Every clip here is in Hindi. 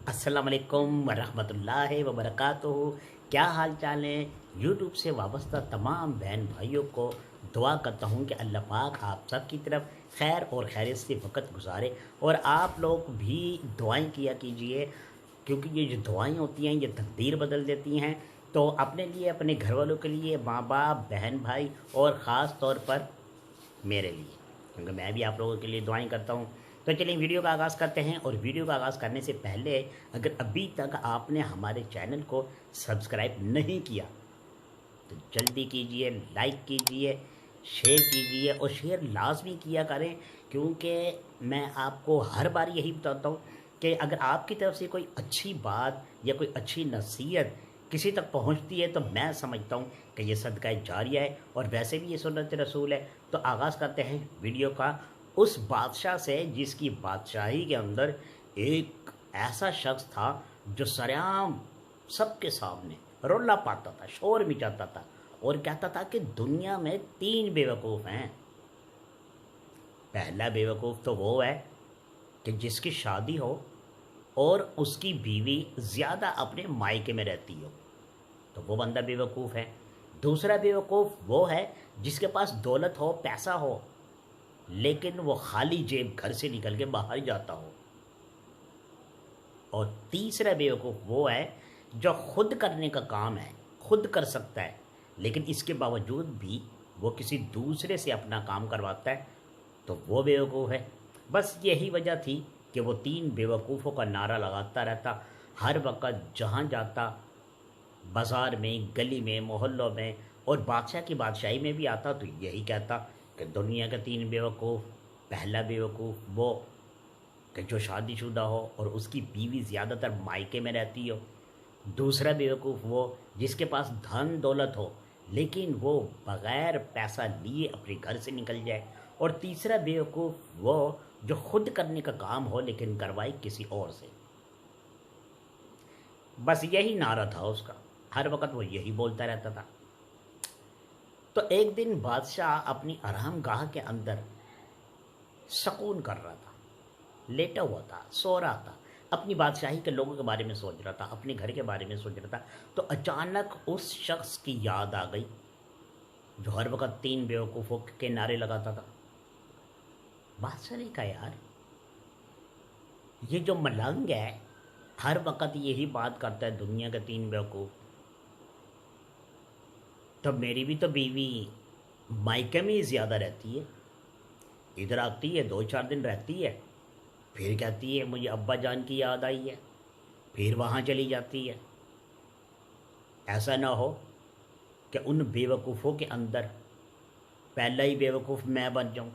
अस्सलाम वालेकुम वरहमतुल्लाहि वबरकातुहू। क्या हाल चाल है। यूट्यूब से वाबस्ता तमाम बहन भाइयों को दुआ करता हूँ कि अल्लाह पाक आप सब की तरफ खैर और खैरियत से वक़्त गुजारे। और आप लोग भी दुआएं किया कीजिए, क्योंकि ये जो दुआएं होती हैं ये तकदीर बदल देती हैं। तो अपने लिए, अपने घर वालों के लिए, माँ बाप, बहन भाई और ख़ास तौर पर मेरे लिए, क्योंकि मैं भी आप लोगों के लिए दुआएं करता हूँ। तो चलिए वीडियो का आगाज़ करते हैं। और वीडियो का आगाज़ करने से पहले, अगर अभी तक आपने हमारे चैनल को सब्सक्राइब नहीं किया तो जल्दी कीजिए, लाइक कीजिए, शेयर कीजिए और शेयर लाजमी किया करें। क्योंकि मैं आपको हर बार यही बताता हूँ कि अगर आपकी तरफ से कोई अच्छी बात या कोई अच्छी नसीहत किसी तक पहुँचती है तो मैं समझता हूँ कि ये सदका जारिया है और वैसे भी ये सुन्नत रसूल है। तो आगाज़ करते हैं वीडियो का उस बादशाह से जिसकी बादशाही के अंदर एक ऐसा शख्स था जो सरेआम सबके सामने रोला पाता था, शोर मचाता था और कहता था कि दुनिया में तीन बेवकूफ़ हैं। पहला बेवकूफ़ तो वो है कि जिसकी शादी हो और उसकी बीवी ज़्यादा अपने मायके में रहती हो, तो वो बंदा बेवकूफ़ है। दूसरा बेवकूफ़ वो है जिसके पास दौलत हो, पैसा हो, लेकिन वो खाली जेब घर से निकल के बाहर जाता हो। और तीसरा बेवकूफ़ वो है जो खुद करने का काम है, खुद कर सकता है, लेकिन इसके बावजूद भी वो किसी दूसरे से अपना काम करवाता है, तो वो बेवकूफ़ है। बस यही वजह थी कि वो तीन बेवकूफ़ों का नारा लगाता रहता हर वक्त, जहाँ जाता, बाज़ार में, गली में, मोहल्लों में, और बादशाह की बादशाही में भी आता तो यही कहता कि दुनिया के तीन बेवकूफ़। पहला बेवकूफ़ वो कि जो शादीशुदा हो और उसकी बीवी ज़्यादातर मायके में रहती हो। दूसरा बेवकूफ़ वो जिसके पास धन दौलत हो, लेकिन वो बग़ैर पैसा लिए अपने घर से निकल जाए। और तीसरा बेवकूफ़ वो जो खुद करने का काम हो लेकिन करवाए किसी और से। बस यही नारा था उसका, हर वक्त वो यही बोलता रहता था। तो एक दिन बादशाह अपनी आराम गाह के अंदर सुकून कर रहा था, लेटा हुआ था, सो रहा था, अपनी बादशाही के लोगों के बारे में सोच रहा था, अपने घर के बारे में सोच रहा था। तो अचानक उस शख्स की याद आ गई जो हर वक्त तीन बेवकूफ़ों के नारे लगाता था। बादशाह ने कहा, यार ये जो मलंग है हर वक्त यही बात करता है, दुनिया के तीन बेवकूफ़, तो मेरी भी तो बीवी मायके में ही ज़्यादा रहती है। इधर आती है, 2-4 दिन रहती है, फिर कहती है मुझे अब्बा जान की याद आई है, फिर वहाँ चली जाती है। ऐसा ना हो कि उन बेवकूफ़ों के अंदर पहला ही बेवकूफ़ मैं बन जाऊँ।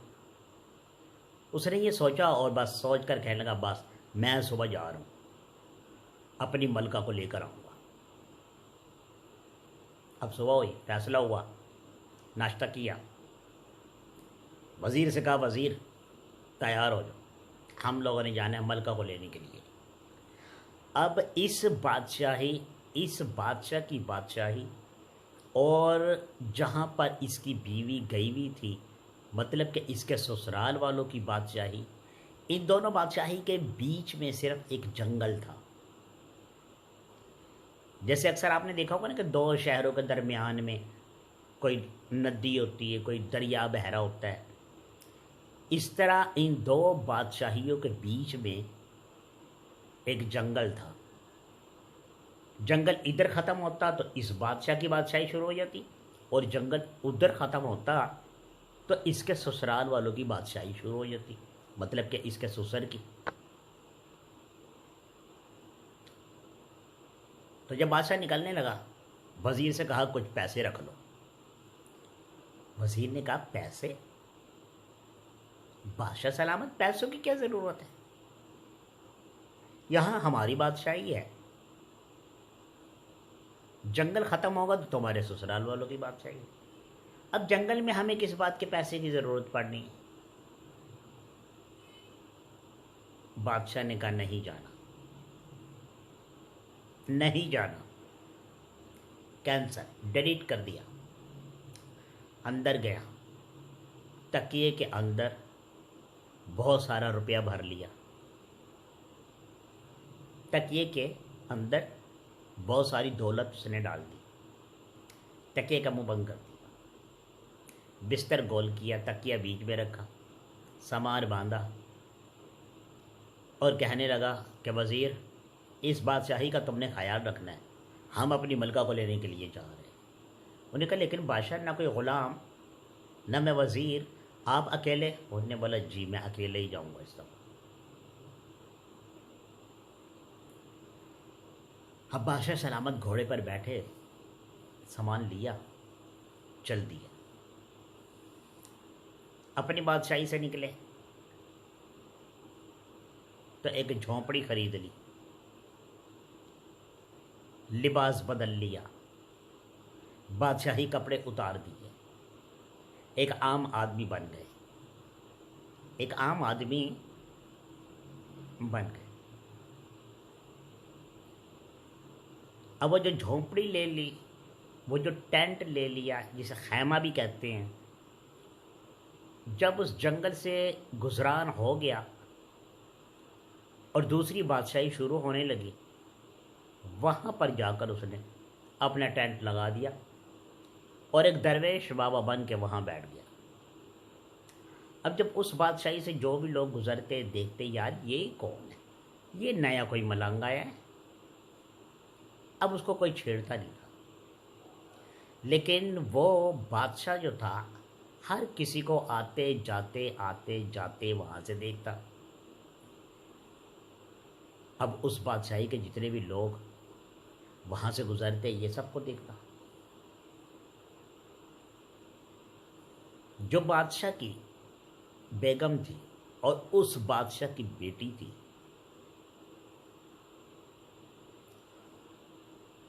उसने ये सोचा और बस सोच कर कहने लगा, बस मैं सुबह जा रहा हूँ, अपनी मलका को लेकर आऊँगा। अब सुबह हुई, फैसला हुआ, नाश्ता किया, वज़ीर से कहा, वज़ीर तैयार हो जाओ, हम लोगों ने जाना है मलका को लेने के लिए। अब इस बादशाह की बादशाही और जहाँ पर इसकी बीवी गई हुई थी, मतलब कि इसके ससुराल वालों की बादशाही, इन दोनों बादशाही के बीच में सिर्फ एक जंगल था। जैसे अक्सर आपने देखा होगा ना कि दो शहरों के दरमियान में कोई नदी होती है, कोई दरिया बह रहा होता है। इस तरह इन दो बादशाहियों के बीच में एक जंगल था। जंगल इधर ख़त्म होता तो इस बादशाह की बादशाही शुरू हो जाती, और जंगल उधर ख़त्म होता तो इसके ससुराल वालों की बादशाही शुरू हो जाती, मतलब कि इसके ससुर की। तो जब बादशाह निकलने लगा, वज़ीर से कहा कुछ पैसे रख लो। वज़ीर ने कहा, पैसे? बादशाह सलामत, पैसों की क्या ज़रूरत है, यहाँ हमारी बादशाही है। जंगल ख़त्म होगा तो तुम्हारे ससुराल वालों की बादशाही है। अब जंगल में हमें किस बात के पैसे की ज़रूरत पड़नी है। बादशाह ने कहा, नहीं जाना, नहीं जाना, कैंसर, डिलीट कर दिया। अंदर गया, तकिए के अंदर बहुत सारा रुपया भर लिया, तकिए के अंदर बहुत सारी दौलत उसने डाल दी, तकिए का मुंह बंद कर दिया, बिस्तर गोल किया, तकिया बीच में रखा, सामान बांधा और कहने लगा कि वज़ीर, इस बादशाही का तुमने ख्याल रखना है, हम अपनी मलका को लेने के लिए जा रहे हैं। उन्होंने कहा लेकिन बादशाह, ना कोई ग़ुलाम, ना मैं वज़ीर, आप अकेले? उन्होंने बोला जी मैं अकेले ही जाऊंगा इस दफ़ा। अब बादशाह सलामत घोड़े पर बैठे, सामान लिया, चल दिया, अपनी बादशाही से निकले तो एक झोंपड़ी खरीद ली, लिबास बदल लिया, बादशाही कपड़े उतार दिए, एक आम आदमी बन गए, एक आम आदमी बन गए। अब वो जो झोंपड़ी ले ली, वो जो टेंट ले लिया, जिसे खैमा भी कहते हैं, जब उस जंगल से गुजरान हो गया और दूसरी बादशाही शुरू होने लगी, वहाँ पर जाकर उसने अपना टेंट लगा दिया और एक दरवेश बाबा बन के वहाँ बैठ गया। अब जब उस बादशाही से जो भी लोग गुजरते देखते, यार ये कौन है, ये नया कोई मलंग आया है। अब उसको कोई छेड़ता नहीं था, लेकिन वो बादशाह जो था हर किसी को आते जाते वहाँ से देखता। अब उस बादशाही के जितने भी लोग वहाँ से गुजरते, ये सबको देखता। जो बादशाह की बेगम थी और उस बादशाह की बेटी थी,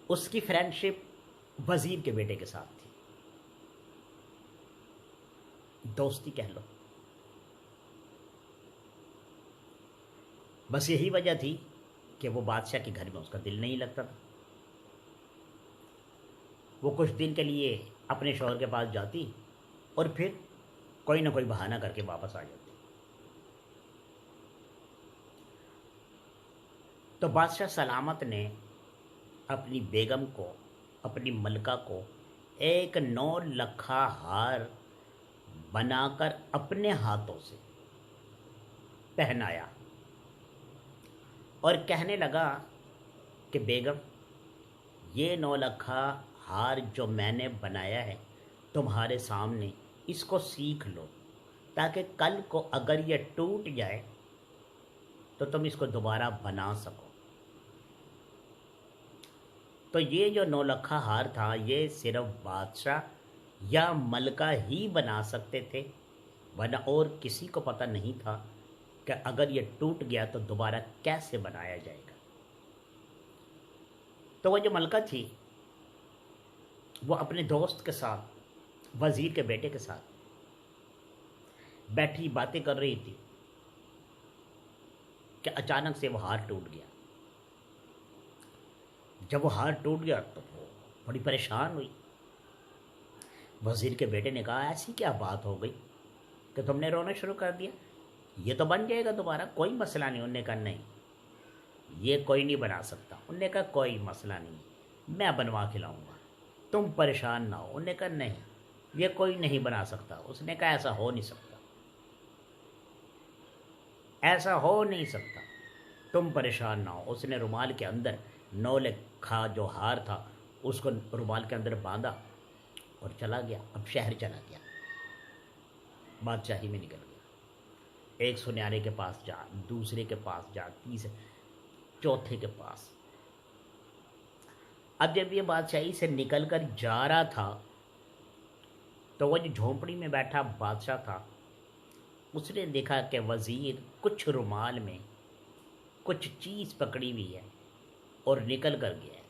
उसकी फ्रेंडशिप वजीर के बेटे के साथ थी, दोस्ती कह लो। बस यही वजह थी कि वो बादशाह के घर में उसका दिल नहीं लगता था। वो कुछ दिन के लिए अपने शौहर के पास जाती और फिर कोई ना कोई बहाना करके वापस आ जाती। तो बादशाह सलामत ने अपनी बेगम को, अपनी मलका को एक 9 लखा हार बनाकर अपने हाथों से पहनाया और कहने लगा कि बेगम, ये 9 लखा हार जो मैंने बनाया है तुम्हारे सामने, इसको सीख लो, ताकि कल को अगर ये टूट जाए तो तुम इसको दोबारा बना सको। तो ये जो 9 लखा हार था, ये सिर्फ बादशाह या मलका ही बना सकते थे, वरना और किसी को पता नहीं था कि अगर ये टूट गया तो दोबारा कैसे बनाया जाएगा। तो वो जो मलका थी, वो अपने दोस्त के साथ, वजीर के बेटे के साथ बैठी बातें कर रही थी कि अचानक से वो हार टूट गया। जब वो हार टूट गया तो वो बड़ी परेशान हुई। वजीर के बेटे ने कहा, ऐसी क्या बात हो गई कि तुमने रोना शुरू कर दिया? ये तो बन जाएगा दोबारा, कोई मसला नहीं। उन्होंने कहा नहीं, ये कोई नहीं बना सकता। उन्होंने कहा कोई मसला नहीं, मैं बनवा के लाऊंगा, तुम परेशान ना हो। उन्होंने कहा नहीं, ये कोई नहीं बना सकता। उसने कहा ऐसा हो नहीं सकता, ऐसा हो नहीं सकता, तुम परेशान ना हो। उसने रुमाल के अंदर 9 लखा जो हार था उसको रुमाल के अंदर बांधा और चला गया। अब शहर चला गया, बादशाही में निकल गया। एक सुनहरे के पास जा, दूसरे के पास जा, तीसरे, चौथे के पास। अब जब ये बादशाही से निकल कर जा रहा था तो वह जो झोंपड़ी में बैठा बादशाह था, उसने देखा कि वजीर कुछ रुमाल में कुछ चीज़ पकड़ी हुई है और निकल कर गया है।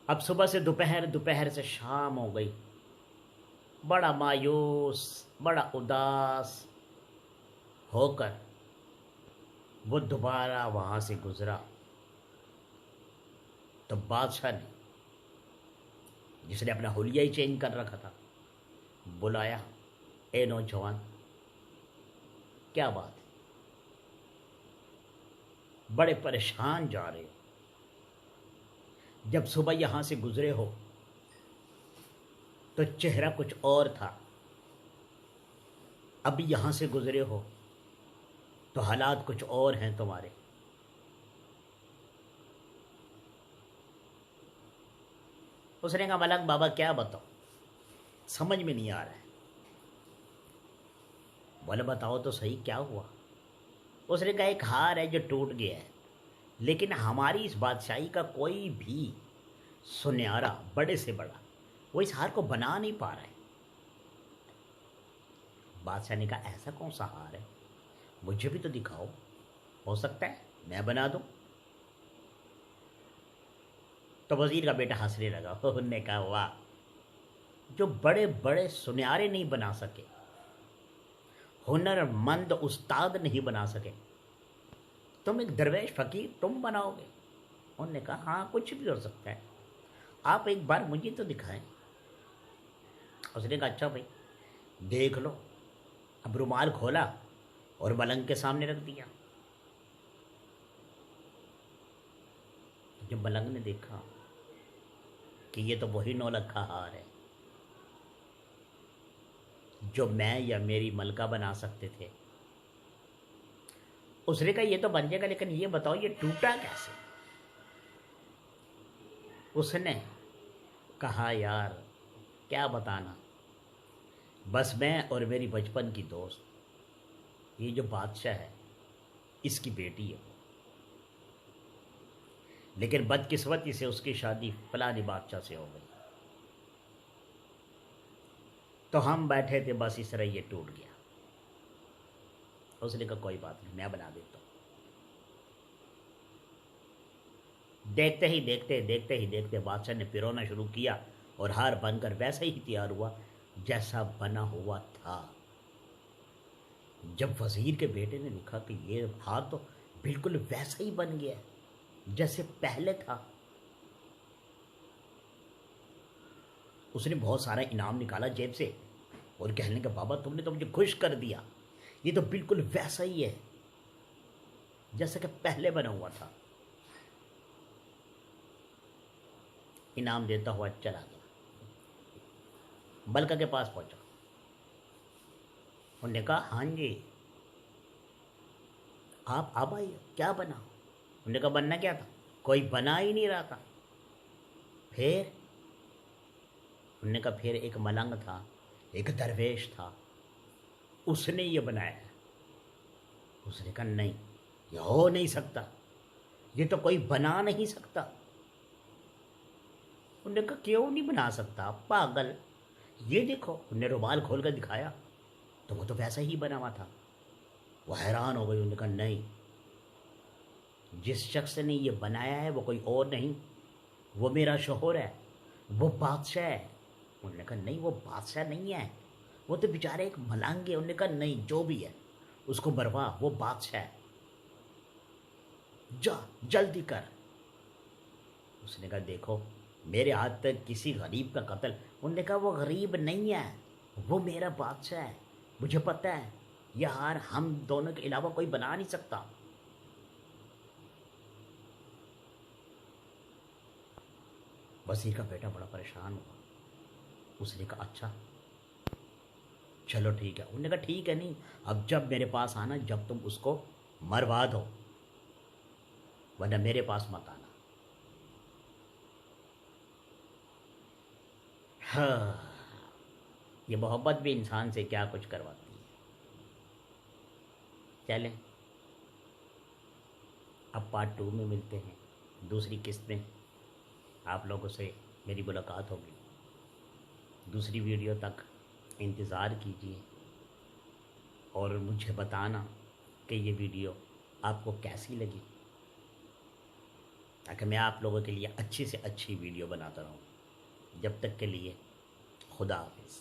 अब सुबह से दोपहर, दोपहर से शाम हो गई। बड़ा मायूस, बड़ा उदास होकर वो दोबारा वहाँ से गुजरा। तो बादशाह ने, जिसने अपना हुलिया ही चेंज कर रखा था, बुलाया, ए नौजवान, क्या बात है, बड़े परेशान जा रहे हो। जब सुबह यहां से गुजरे हो तो चेहरा कुछ और था, अभी यहां से गुजरे हो तो हालात कुछ और हैं तुम्हारे। उसने कहा मलंग बाबा क्या बताओ, समझ में नहीं आ रहा है। बोले बताओ तो सही क्या हुआ। उसने कहा एक हार है जो टूट गया है, लेकिन हमारी इस बादशाही का कोई भी सुनहरा बड़े से बड़ा वो इस हार को बना नहीं पा रहा है। बादशाह ने कहा ऐसा कौन सा हार है, मुझे भी तो दिखाओ, हो सकता है मैं बना दूं। तो वजीर का बेटा हंसने लगा। उन्होंने कहा वाह, जो बड़े बड़े सुनहरे नहीं बना सके, हुनरमंद उस्ताद नहीं बना सके, तुम एक दरवेश फकीर तुम बनाओगे। उन्होंने कहा हाँ कुछ भी हो सकता है, आप एक बार मुझे तो दिखाएं। उसने कहा अच्छा भाई देख लो। अब रुमाल खोला और मलंग के सामने रख दिया। जब मलंग ने देखा कि ये तो वही नौलखा हार है जो मैं या मेरी मलका बना सकते थे, उसने कहा ये तो बन जाएगा, लेकिन ये बताओ ये टूटा कैसे। उसने कहा यार क्या बताना, बस मैं और मेरी बचपन की दोस्त, ये जो बादशाह है इसकी बेटी है, लेकिन बदकिस्मती से उसकी शादी फलानी बादशाह से हो गई, तो हम बैठे थे बस इस तरह ये टूट गया। उसने कहा कोई बात नहीं मैं बना देता हूँ। देखते ही देखते बादशाह ने पिरोना शुरू किया और हार बनकर वैसा ही तैयार हुआ जैसा बना हुआ था। जब वजीर के बेटे ने देखा कि ये हार तो बिल्कुल वैसा ही बन गया जैसे पहले था, उसने बहुत सारा इनाम निकाला जेब से और कहने का बाबा तुमने तो मुझे खुश कर दिया, ये तो बिल्कुल वैसा ही है जैसा कि पहले बना हुआ था। इनाम देता हुआ चला गया, मलका के पास पहुंचा। उन्होंने कहा हाँ जी आप अब आइए, क्या बना। उन्होंने कहा बनना क्या था, कोई बना ही नहीं रहा था। फिर उन्होंने कहा फिर एक मलंग था, एक दरवेश था, उसने ये बनाया। उसने कहा नहीं ये हो नहीं सकता, ये तो कोई बना नहीं सकता। उन्होंने कहा क्यों नहीं बना सकता पागल, ये देखो। उन्होंने रुमाल खोल कर दिखाया तो वो तो वैसा ही बना हुआ था। वो हैरान हो गई। उन्होंने कहा नहीं, जिस शख्स ने ये बनाया है वो कोई और नहीं, वो मेरा शोहर है, वो बादशाह है। उन्होंने कहा नहीं वो बादशाह नहीं है, वो तो बेचारे एक मलंग है। उन्होंने कहा नहीं जो भी है उसको मरवा, वो बादशाह है, जा जल्दी कर। उसने कहा देखो मेरे हाथ तक किसी गरीब का कत्ल। उन्होंने कहा वो गरीब नहीं है, वो मेरा बादशाह है, मुझे पता है यह हार हम दोनों के अलावा कोई बना नहीं सकता। वजीर का बेटा बड़ा परेशान हुआ। उसने कहा अच्छा चलो ठीक है। उन्होंने कहा ठीक है नहीं, अब जब मेरे पास आना जब तुम उसको मरवा दो, वरना मेरे पास मत आना। हाँ ये मोहब्बत भी इंसान से क्या कुछ करवाती है। चलें अब पार्ट 2 में मिलते हैं, दूसरी किस्त में आप लोगों से मेरी मुलाकात होगी। दूसरी वीडियो तक इंतज़ार कीजिए और मुझे बताना कि ये वीडियो आपको कैसी लगी, ताकि मैं आप लोगों के लिए अच्छी से अच्छी वीडियो बनाता रहूँ। जब तक के लिए खुदा हाफिज़।